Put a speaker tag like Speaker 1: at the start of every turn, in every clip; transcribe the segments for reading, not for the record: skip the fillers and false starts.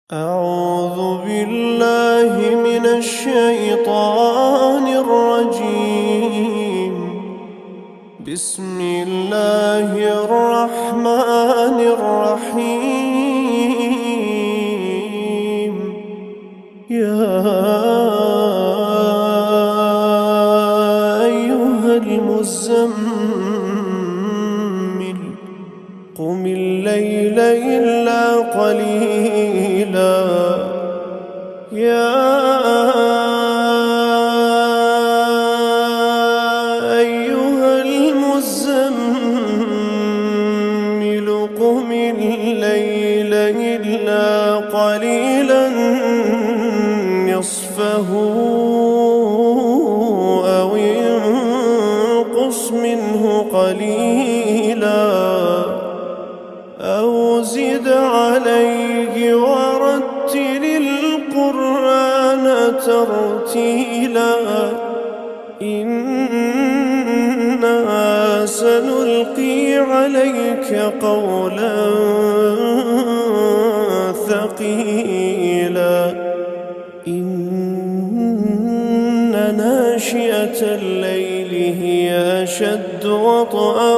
Speaker 1: أعوذ بالله من الشيطان الرجيم. بسم الله الرحمن الرحيم. يا أيها المزمل قم الليل إلا قليلا. يا أيها المزمل قم الليل إلا قليلا نصفه أو انقص منه قليلا أو زد عليه ورتل القرآن ترتيلا. إنا سنلقي عليك قولا ثقيلا. إن ناشئة الليل هي أشد وطئا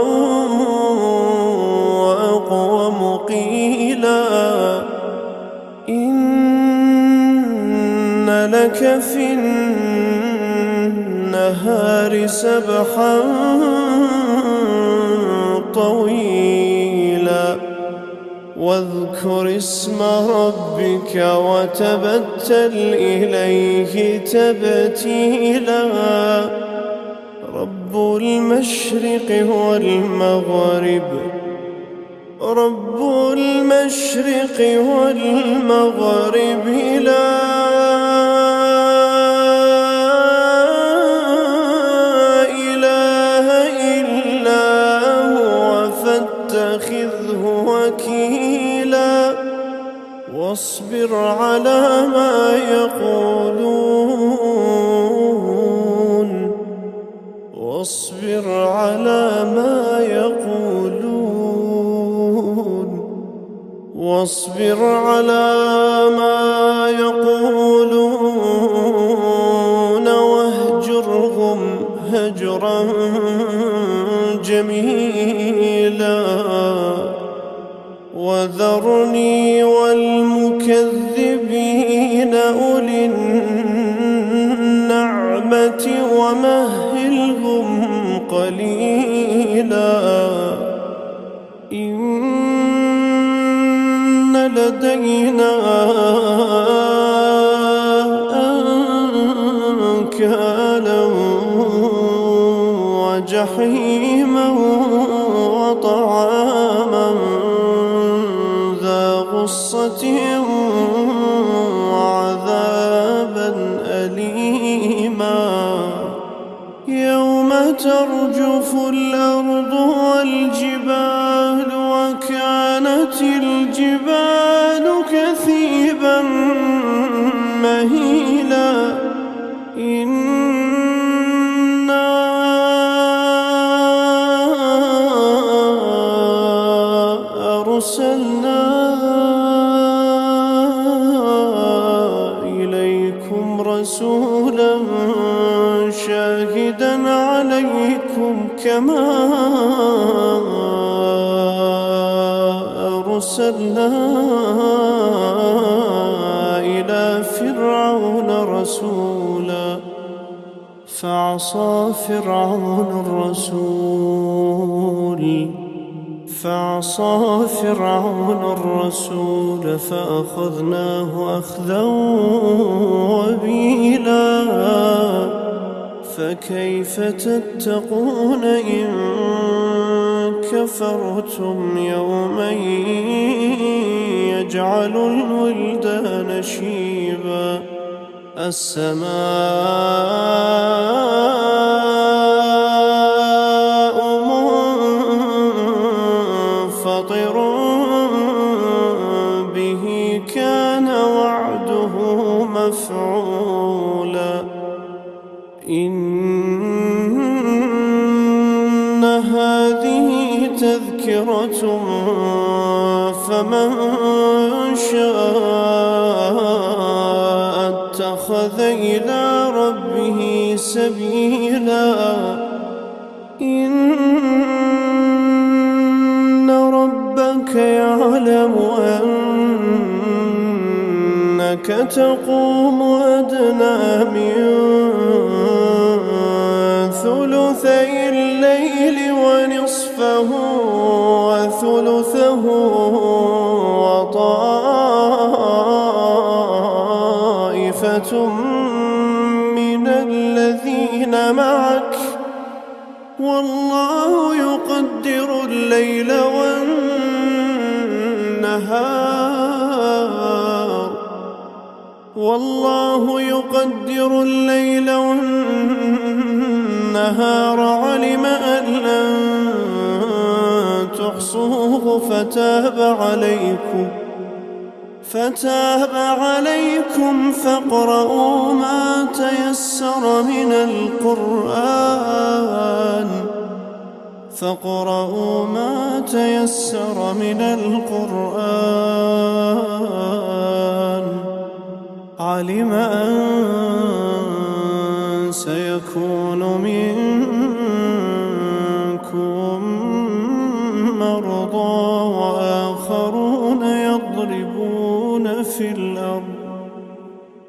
Speaker 1: وأقوم قيلا. إن لك في النهار سبحا طويلا. واذكر اسم ربك وتبتل إليه تبتيلا. رب المشرق والمغرب لا إله إلا هو فاتخذه وكيلا. واصبر على ما يقولون واهجرهم هجرا جميلا. وذرني والمكذبين أولي النعمة ومهلهم قليلا. إن لدينا أنكالا وجحيما وطعاما ذا غصة وعذابا أليما. يوم ترجف الأرض والجبال وكانت الجبال كثيبا مهيلا. إنا أرسلنا إليكم رسولا شاهدا عليكم كما أرسلنا إلى فرعون رسولا فعصى فرعون الرسول فأخذناه أخذا وبيلا. فكيف تتقون إن كفرتم يوما يجعل الولدان شيبا. السماء منفطر به كان وعده مفعولا. إن هذه تذكرة فمن شاء واتخذ إلى ربه سبيلا إن ربك يعلم أنك تقوم أدنى من ثلثي الليل ونصفه وثلثه وطائفة من الذين معك والله يقدر الليل والنهار علم أن لن تحصوه فتاب عليكم فاقرؤوا ما تيسر من القرآن علم أن سيكون منكم مرضى وآخرون يضربون في الأرض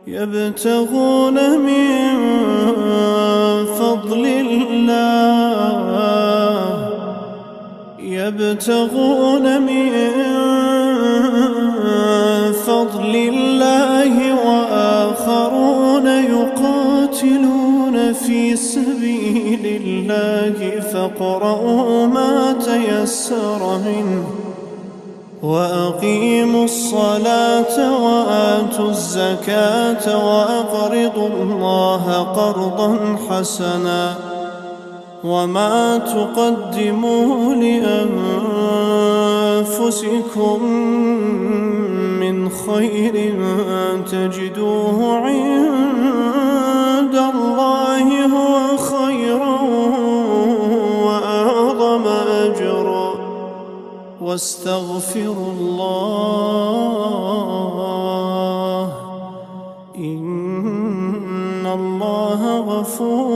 Speaker 1: يبتغون من فضل الله وآخرون يقاتلون في سبيل الله فاقرؤوا ما تيسر منه وأقيموا الصلاة وآتوا الزكاة وأقرضوا الله قرضا حسنا وما تقدموا لأنفسكم من خير تجدوه عند الله هو خيرا وأعظم أجرا واستغفروا الله إن الله غفور